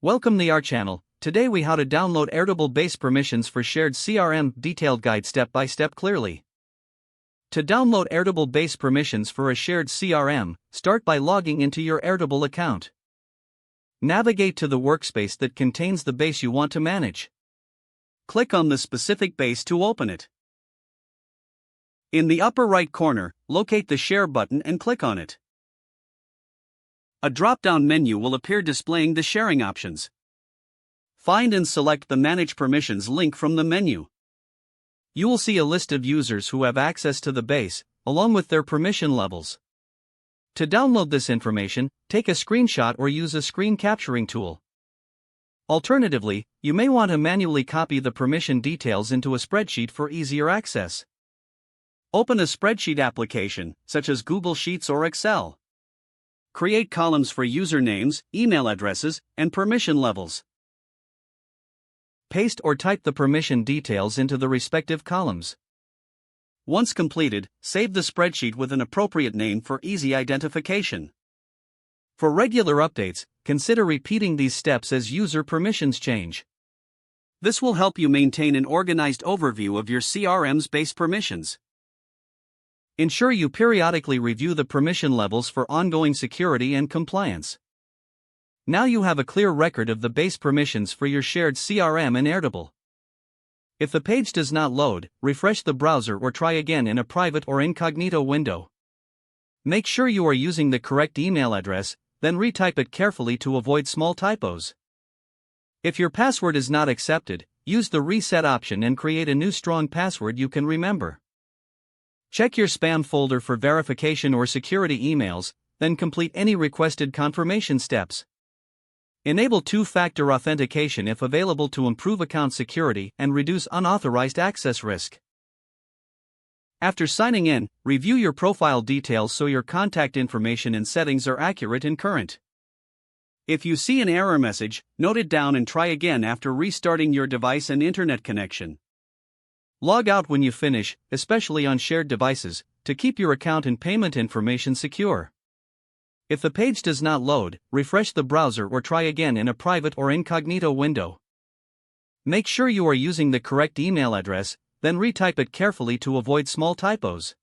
Welcome to our channel. Today we how to download Airtable base permissions for shared CRM detailed guide step by step clearly. To download Airtable base permissions for a shared CRM, start by logging into your Airtable account. Navigate to the workspace that contains the base you want to manage. Click on the specific base to open it. In the upper right corner, locate the Share button and click on it. A drop-down menu will appear displaying the sharing options. Find and select the Manage Permissions link from the menu. You will see a list of users who have access to the base, along with their permission levels. To download this information, take a screenshot or use a screen capturing tool. Alternatively, you may want to manually copy the permission details into a spreadsheet for easier access. Open a spreadsheet application, such as Google Sheets or Excel. Create columns for usernames, email addresses, and permission levels. Paste or type the permission details into the respective columns. Once completed, save the spreadsheet with an appropriate name for easy identification. For regular updates, consider repeating these steps as user permissions change. This will help you maintain an organized overview of your CRM's base permissions. Ensure you periodically review the permission levels for ongoing security and compliance. Now you have a clear record of the base permissions for your shared CRM in Airtable. If the page does not load, refresh the browser or try again in a private or incognito window. Make sure you are using the correct email address, then retype it carefully to avoid small typos. If your password is not accepted, use the reset option and create a new strong password you can remember. Check your spam folder for verification or security emails, then complete any requested confirmation steps. Enable two-factor authentication if available to improve account security and reduce unauthorized access risk. After signing in, review your profile details so your contact information and settings are accurate and current. If you see an error message, note it down and try again after restarting your device and internet connection. Log out when you finish, especially on shared devices, to keep your account and payment information secure. If the page does not load, refresh the browser or try again in a private or incognito window. Make sure you are using the correct email address, then retype it carefully to avoid small typos.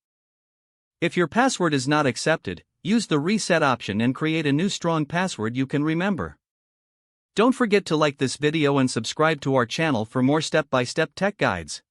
If your password is not accepted, use the reset option and create a new strong password you can remember. Don't forget to like this video and subscribe to our channel for more step-by-step tech guides.